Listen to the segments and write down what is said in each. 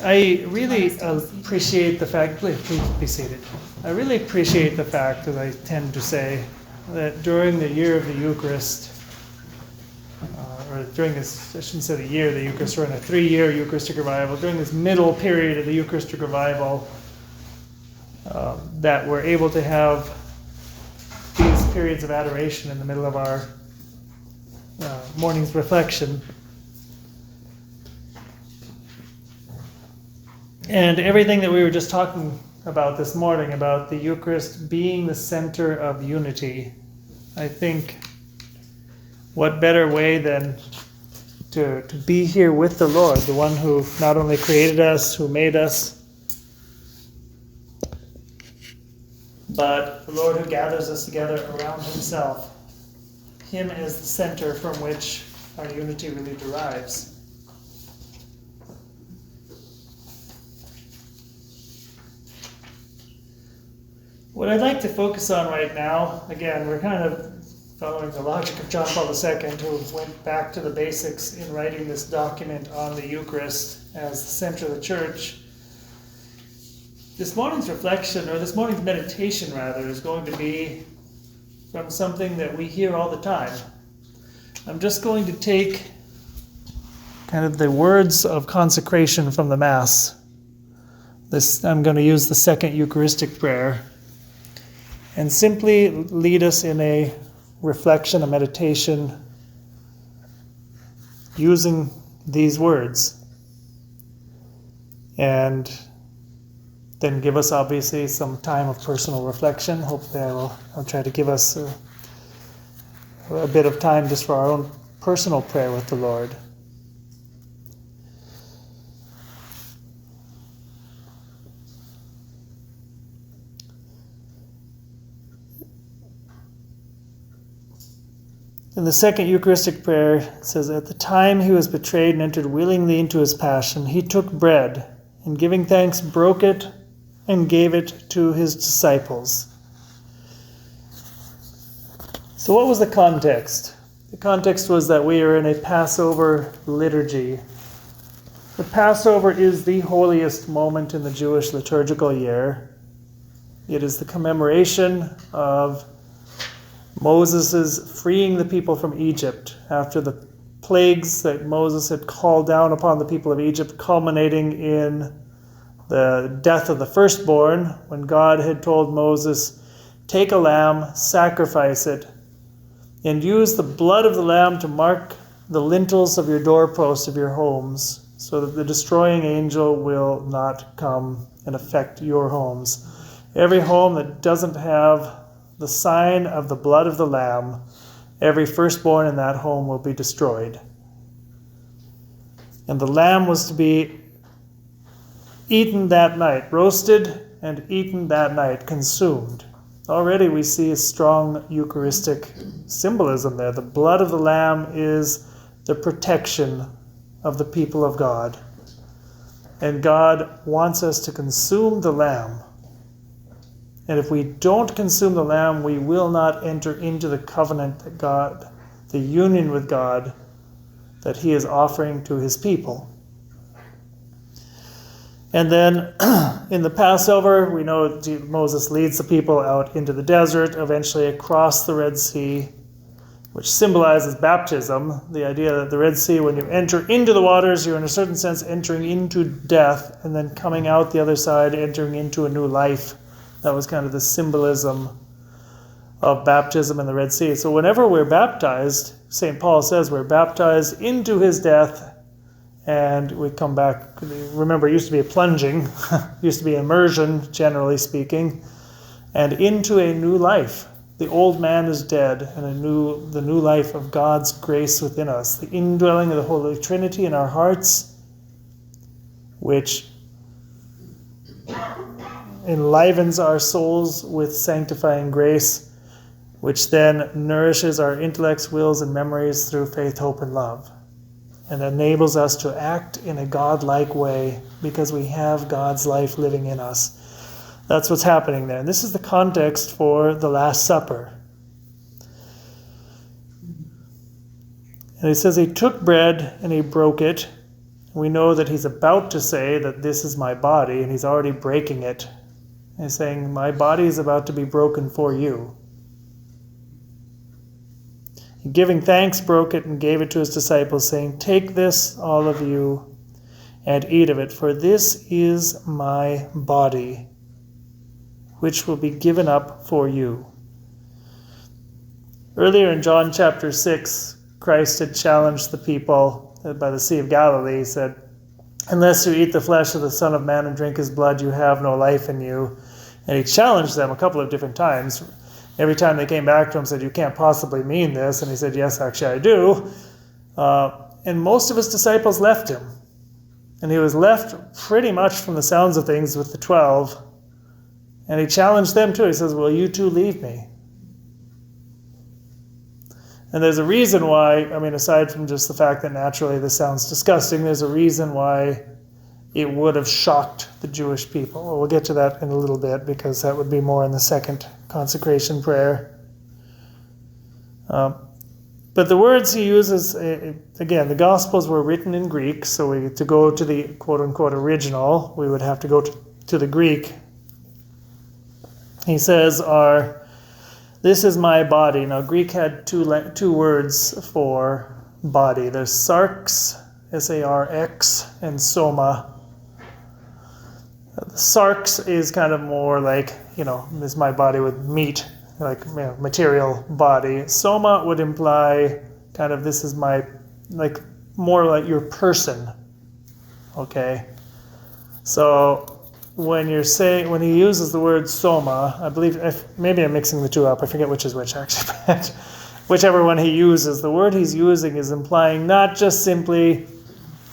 I really appreciate the fact, please be seated. I really appreciate the fact, as I tend to say, that during the year of the Eucharist, or during this, I shouldn't say the year of the Eucharist, we're in a 3-year Eucharistic revival, during this middle period of the Eucharistic revival, that we're able to have these periods of adoration in the middle of our morning's reflection. And everything that we were just talking about this morning, about the Eucharist being the center of unity, I think what better way than to be here with the Lord, the one who not only created us, who made us, but the Lord who gathers us together around himself. Him as the center from which our unity really derives. What I'd like to focus on right now, again, we're kind of following the logic of John Paul II, who went back to the basics in writing this document on the Eucharist as the center of the Church. This morning's reflection, or this morning's meditation rather, is going to be from something that we hear all the time. I'm just going to take kind of the words of consecration from the Mass. I'm going to use the second Eucharistic prayer and simply lead us in a reflection, a meditation, using these words. And then give us, obviously, some time of personal reflection. Hopefully I'll try to give us a bit of time just for our own personal prayer with the Lord. In the second Eucharistic prayer, it says, "At the time he was betrayed and entered willingly into his passion, he took bread, and giving thanks, broke it and gave it to his disciples." So what was the context? The context was that we are in a Passover liturgy. The Passover is the holiest moment in the Jewish liturgical year. It is the commemoration of Moses' freeing the people from Egypt after the plagues that Moses had called down upon the people of Egypt, culminating in the death of the firstborn, when God had told Moses, "Take a lamb, sacrifice it, and use the blood of the lamb to mark the lintels of your doorposts of your homes, so that the destroying angel will not come and affect your homes. Every home that doesn't have the sign of the blood of the lamb, every firstborn in that home will be destroyed." And the lamb was to be eaten that night, roasted and eaten that night, consumed. Already we see a strong Eucharistic symbolism there. The blood of the lamb is the protection of the people of God. And God wants us to consume the lamb. And if we don't consume the lamb, we will not enter into the covenant that God, the union with God, that he is offering to his people. And then in the Passover, we know Moses leads the people out into the desert, eventually across the Red Sea, which symbolizes baptism. The idea that the Red Sea, when you enter into the waters, you're in a certain sense entering into death, and then coming out the other side, entering into a new life. That was kind of the symbolism of baptism in the Red Sea. So whenever we're baptized, St. Paul says we're baptized into his death, and we come back. Remember, it used to be a plunging, used to be immersion, generally speaking, and into a new life. The old man is dead, and the new life of God's grace within us, the indwelling of the Holy Trinity in our hearts, which enlivens our souls with sanctifying grace, which then nourishes our intellects, wills, and memories through faith, hope, and love, and enables us to act in a God-like way because we have God's life living in us. That's what's happening there. And this is the context for the Last Supper. And it says he took bread and he broke it We know that he's about to say that this is my body, and he's already breaking it. He's saying, my body is about to be broken for you. Giving thanks, broke it and gave it to his disciples, saying, take this, all of you, and eat of it, for this is my body, which will be given up for you. Earlier in John chapter 6, Christ had challenged the people by the Sea of Galilee. He said, unless you eat the flesh of the Son of Man and drink his blood, you have no life in you. And he challenged them a couple of different times. Every time they came back to him, said, you can't possibly mean this. And he said, yes, actually I do. And most of his disciples left him. And he was left pretty much from the sounds of things with the 12. And he challenged them too. He says, will you too leave me? And there's a reason why, aside from just the fact that naturally this sounds disgusting, there's a reason why it would have shocked the Jewish people. Well, we'll get to that in a little bit, because that would be more in the second consecration prayer. But the words he uses, again, the Gospels were written in Greek, so to go to the quote-unquote original, we would have to go to the Greek. He says, this is my body. Now, Greek had two words for body. There's sarx, S-A-R-X, and soma. Sarx is kind of more like, this is my body with meat, like material body. Soma would imply kind of this is my, like more like your person. Okay? So when he uses the word soma, I believe, maybe I'm mixing the two up, I forget which is which actually, but whichever one he uses, the word he's using is implying not just simply,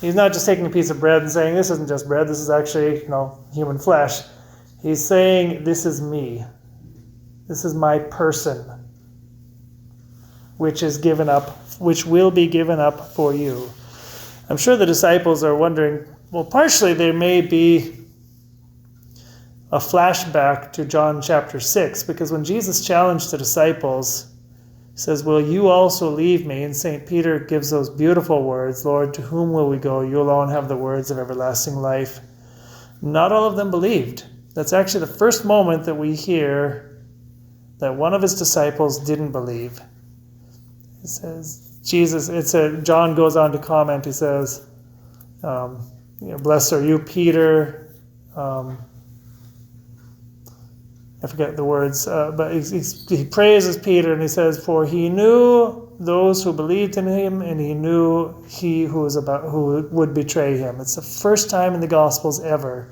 he's not just taking a piece of bread and saying, this isn't just bread, this is actually, human flesh. He's saying, this is me. This is my person, which will be given up for you. I'm sure the disciples are wondering, well, partially there may be a flashback to John chapter 6, because when Jesus challenged the disciples, he says, will you also leave me? And St. Peter gives those beautiful words, Lord, to whom will we go? You alone have the words of everlasting life. Not all of them believed. That's actually the first moment that we hear that one of his disciples didn't believe. It says, John goes on to comment, he says, blessed are you, Peter. I forget the words, but he praises Peter and he says, for he knew those who believed in him, and he knew who would betray him. It's the first time in the Gospels ever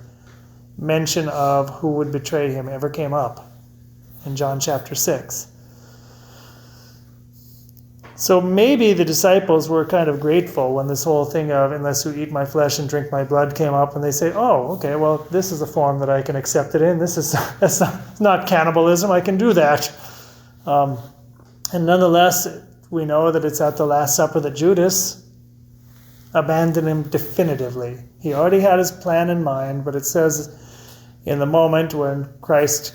mention of who would betray him ever came up in John chapter 6. So maybe the disciples were kind of grateful when this whole thing of unless you eat my flesh and drink my blood came up, and they say, oh, okay, well, this is a form that I can accept it in. That's not cannibalism. I can do that. And nonetheless, we know that it's at the Last Supper that Judas abandoned him definitively. He already had his plan in mind, but it says in the moment when Christ,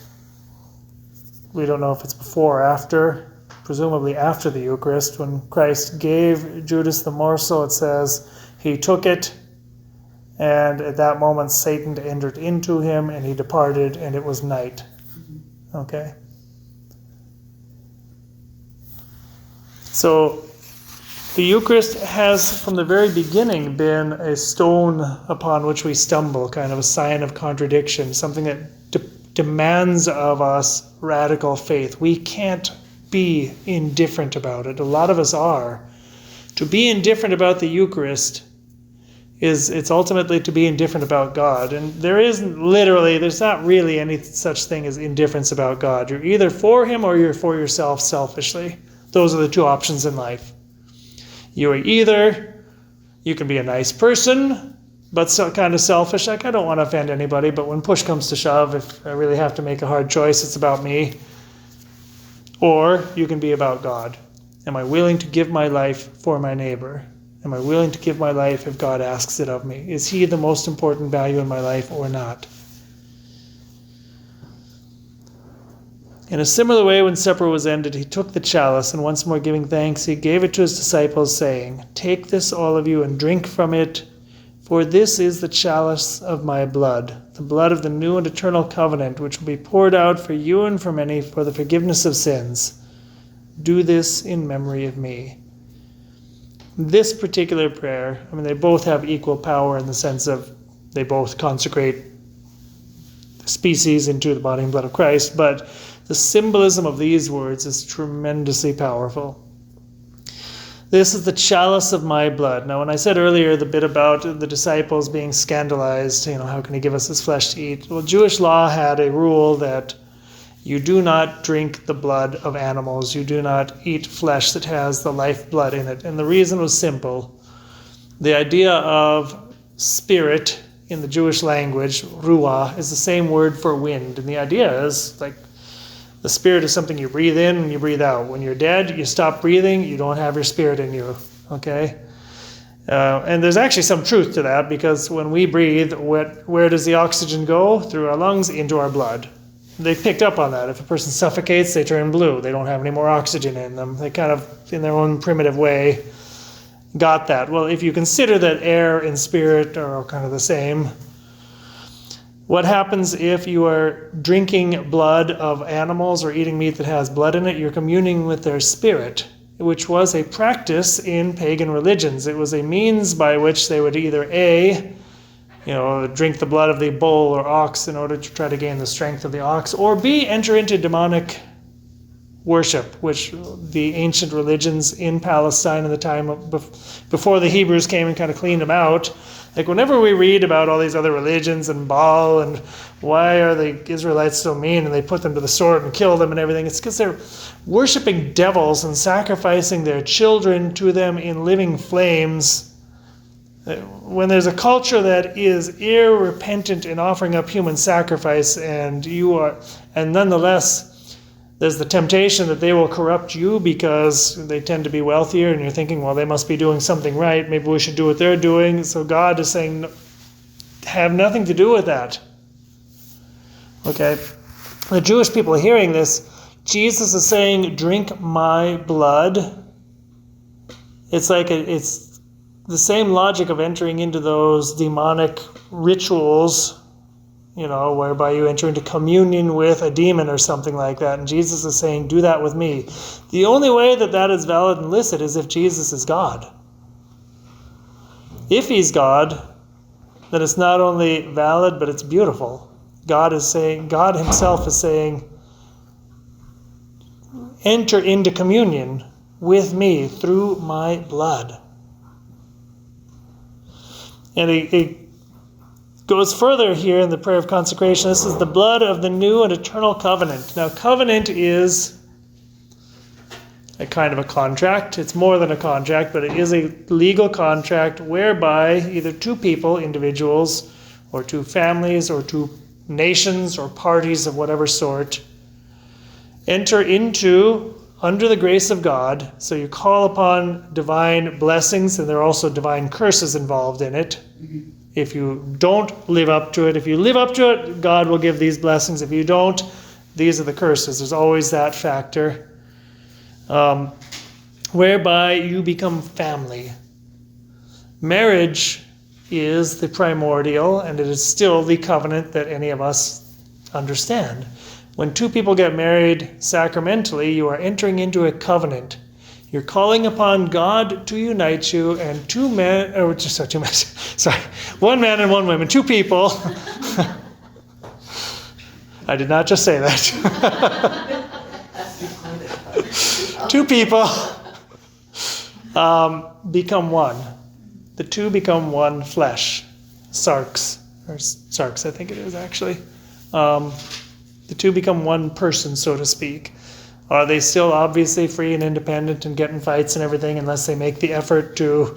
we don't know if it's before or after, presumably after the Eucharist, when Christ gave Judas the morsel, it says he took it, and at that moment Satan entered into him, and he departed, and it was night. Okay? So the Eucharist has, from the very beginning, been a stone upon which we stumble, kind of a sign of contradiction, something that demands of us radical faith. We can't be indifferent about it. A lot of us are. To be indifferent about the Eucharist it's ultimately to be indifferent about God. And there's not really any such thing as indifference about God. You're either for him or you're for yourself selfishly. Those are the two options in life. You can be a nice person, but so kind of selfish, like I don't want to offend anybody, but when push comes to shove, if I really have to make a hard choice, it's about me. Or you can be about God. Am I willing to give my life for my neighbor? Am I willing to give my life if God asks it of me? Is he the most important value in my life or not? In a similar way, when supper was ended, he took the chalice, and once more giving thanks, he gave it to his disciples, saying, take this, all of you, and drink from it, For this is the chalice of my blood, the blood of the new and eternal covenant, which will be poured out for you and for many for the forgiveness of sins. Do this in memory of me. This particular prayer, they both have equal power in the sense of they both consecrate species into the body and blood of Christ, but the symbolism of these words is tremendously powerful. This is the chalice of my blood. Now, when I said earlier the bit about the disciples being scandalized, how can he give us his flesh to eat? Well, Jewish law had a rule that you do not drink the blood of animals. You do not eat flesh that has the life blood in it. And the reason was simple. The idea of spirit in the Jewish language, ruah, is the same word for wind. And the idea is like the spirit is something you breathe in and you breathe out. When you're dead, you stop breathing, you don't have your spirit in you. Okay? And there's actually some truth to that, because when we breathe, where does the oxygen go? Through our lungs into our blood. They picked up on that. If a person suffocates, they turn blue. They don't have any more oxygen in them. They kind of, in their own primitive way, got that. Well, if you consider that air and spirit are kind of the same, what happens if you are drinking blood of animals or eating meat that has blood in it? You're communing with their spirit, which was a practice in pagan religions. It was a means by which they would either drink the blood of the bull or ox in order to try to gain the strength of the ox, or B, enter into demonic worship, which the ancient religions in Palestine in the time before the Hebrews came and kind of cleaned them out. Like whenever we read about all these other religions and Baal and why are the Israelites so mean and they put them to the sword and kill them and everything, it's because they're worshiping devils and sacrificing their children to them in living flames. When there's a culture that is irrepentant in offering up human sacrifice, and nonetheless there's the temptation that they will corrupt you because they tend to be wealthier, and you're thinking, well, they must be doing something right. Maybe we should do what they're doing. So God is saying, have nothing to do with that. Okay? The Jewish people are hearing this. Jesus is saying, drink my blood. It's like it's the same logic of entering into those demonic rituals, whereby you enter into communion with a demon or something like that. And Jesus is saying, do that with me. The only way that is valid and licit is if Jesus is God. If he's God, then it's not only valid, but it's beautiful. God himself is saying, enter into communion with me through my blood. And he goes further here in the prayer of consecration. This is the blood of the new and eternal covenant. Now, covenant is a kind of a contract. It's more than a contract, but it is a legal contract whereby either two people, individuals, or two families, or two nations, or parties of whatever sort, enter into, under the grace of God. So you call upon divine blessings, and there are also divine curses involved in it. If you don't live up to it, if you live up to it, God will give these blessings. If you don't, these are the curses. There's always that factor. Whereby you become family. Marriage is the primordial, and it is still the covenant that any of us understand. When two people get married sacramentally, you are entering into a covenant. You're calling upon God to unite you, and one man and one woman, two people. I did not just say that. Two people become one. The two become one flesh. Sarx, I think it is actually. The two become one person, so to speak. Are they still obviously free and independent and get in fights and everything unless they make the effort to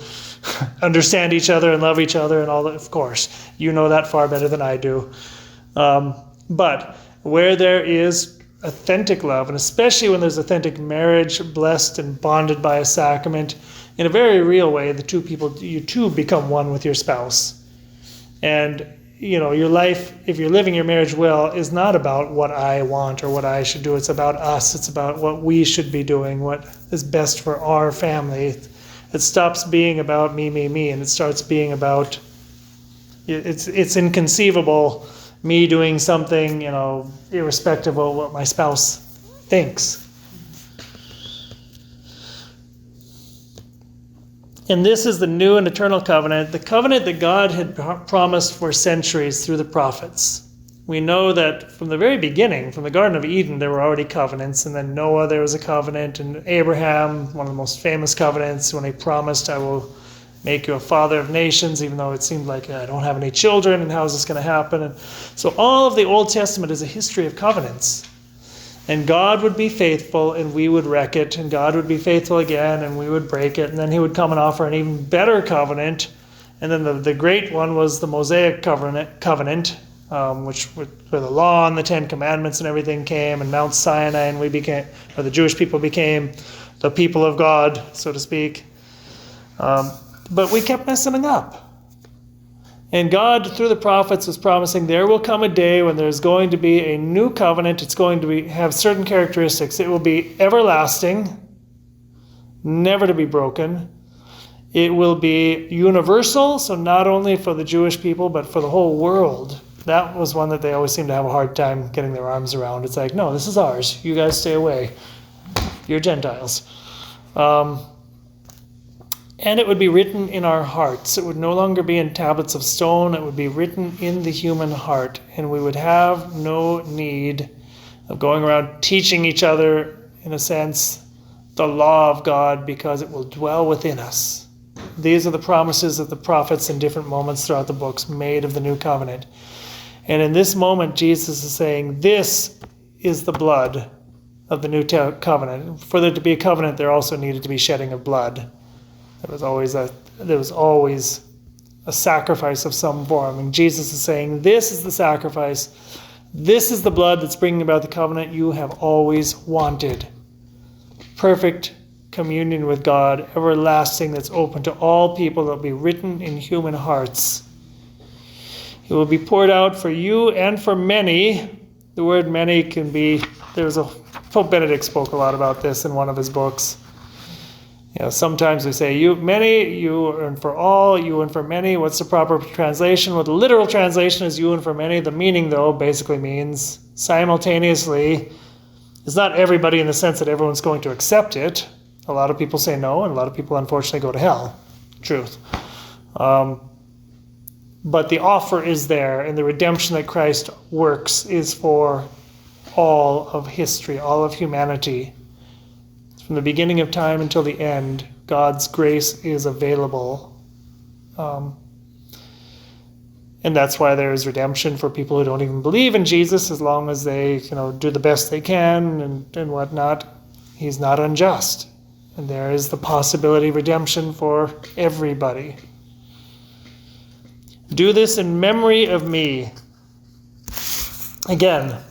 understand each other and love each other and all that? Of course, you know that far better than I do. But where there is authentic love, and especially when there's authentic marriage, blessed and bonded by a sacrament, in a very real way, you two become one with your spouse. And your life, if you're living your marriage well, is not about what I want or what I should do. It's about us. It's about what we should be doing, what is best for our family. It stops being about me, and it starts being about It's inconceivable me doing something, irrespective of what my spouse thinks. And this is the new and eternal covenant, the covenant that God had promised for centuries through the prophets. We know that from the very beginning, from the Garden of Eden, there were already covenants, and then Noah, there was a covenant, and Abraham, one of the most famous covenants, when he promised, I will make you a father of nations, even though it seemed like I don't have any children, and how is this going to happen? And so all of the Old Testament is a history of covenants. And God would be faithful, and we would wreck it, and God would be faithful again, and we would break it, and then he would come and offer an even better covenant. And then the great one was the Mosaic covenant, where the law and the Ten Commandments and everything came, and Mount Sinai, and the Jewish people became the people of God, so to speak. But we kept messing up. And God, through the prophets, was promising there will come a day when there's going to be a new covenant. It's going to have certain characteristics. It will be everlasting, never to be broken. It will be universal, so not only for the Jewish people, but for the whole world. That was one that they always seem to have a hard time getting their arms around. It's like, no, this is ours. You guys stay away. You're Gentiles. And it would be written in our hearts. It would no longer be in tablets of stone. It would be written in the human heart. And we would have no need of going around teaching each other, in a sense, the law of God, because it will dwell within us. These are the promises that the prophets in different moments throughout the books made of the new covenant. And in this moment, Jesus is saying, this is the blood of the new covenant. For there to be a covenant, there also needed to be shedding of blood. There was always a sacrifice of some form. And Jesus is saying, this is the sacrifice. This is the blood that's bringing about the covenant you have always wanted. Perfect communion with God, everlasting, that's open to all people, that will be written in human hearts. It will be poured out for you and for many. The word many can be, Pope Benedict spoke a lot about this in one of his books. Sometimes we say, you and for all, you and for many. What's the proper translation? Well, the literal translation is you and for many. The meaning, though, basically means simultaneously. It's not everybody in the sense that everyone's going to accept it. A lot of people say no, and a lot of people, unfortunately, go to hell. Truth. But the offer is there, and the redemption that Christ works is for all of history, all of humanity. From the beginning of time until the end, God's grace is available. And that's why there is redemption for people who don't even believe in Jesus, as long as they do the best they can and whatnot. He's not unjust. And there is the possibility of redemption for everybody. Do this in memory of me. Again,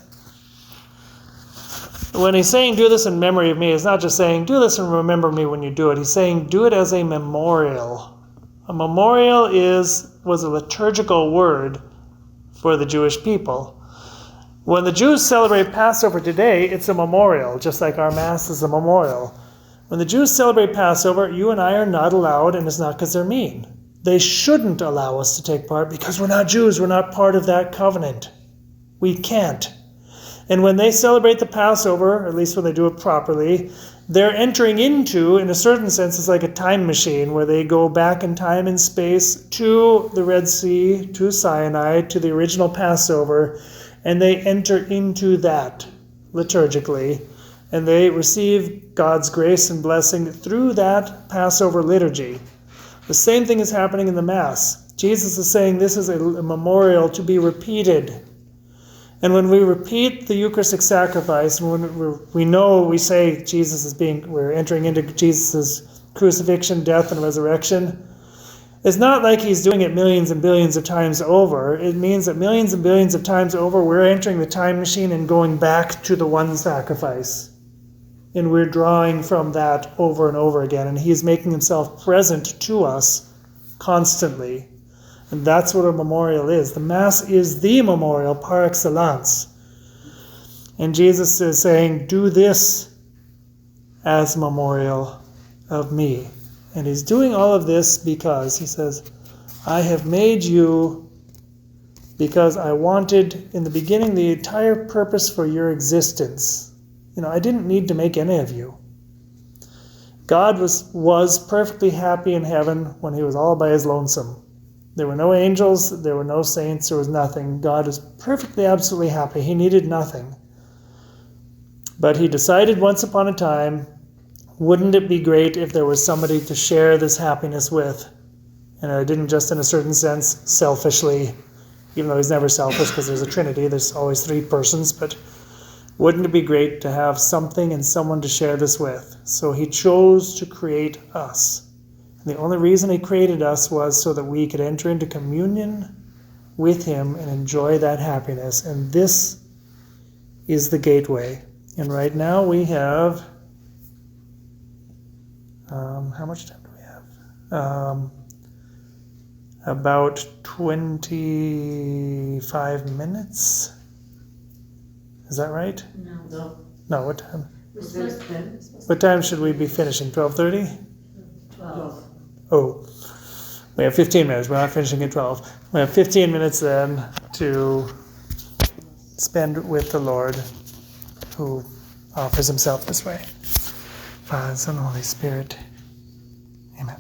when he's saying do this in memory of me, it's not just saying do this and remember me when you do it. He's saying do it as a memorial. A memorial was a liturgical word for the Jewish people. When the Jews celebrate Passover today, it's a memorial, just like our Mass is a memorial. When the Jews celebrate Passover, you and I are not allowed, and it's not because they're mean. They shouldn't allow us to take part because we're not Jews. We're not part of that covenant. We can't. And when they celebrate the Passover, at least when they do it properly, they're entering into, in a certain sense, it's like a time machine where they go back in time and space to the Red Sea, to Sinai, to the original Passover, and they enter into that liturgically, and they receive God's grace and blessing through that Passover liturgy. The same thing is happening in the Mass. Jesus is saying this is a memorial to be repeated. And when we repeat the Eucharistic sacrifice, when we say we're entering into Jesus' crucifixion, death, and resurrection, it's not like he's doing it millions and billions of times over. It means that millions and billions of times over, we're entering the time machine and going back to the one sacrifice. And we're drawing from that over and over again. And he's making himself present to us constantly. And that's what a memorial is. The Mass is the memorial par excellence. And Jesus is saying, do this as memorial of me. And he's doing all of this because he says, I have made you because I wanted, in the beginning, the entire purpose for your existence. I didn't need to make any of you. God was perfectly happy in heaven when he was all by his lonesome. There were no angels, there were no saints, there was nothing. God was perfectly, absolutely happy. He needed nothing. But he decided once upon a time, wouldn't it be great if there was somebody to share this happiness with? And I didn't just in a certain sense, selfishly, even though he's never selfish because there's a Trinity, there's always three persons, but wouldn't it be great to have something and someone to share this with? So he chose to create us. And the only reason he created us was so that we could enter into communion with him and enjoy that happiness. And this is the gateway. And right now we have, how much time do we have? About 25 minutes. Is that right? No. No, what time? What What time should we be finishing? 12:30? 12. Oh, we have 15 minutes. We're not finishing at 12. We have 15 minutes then to spend with the Lord who offers himself this way. Father, Son, Holy Spirit.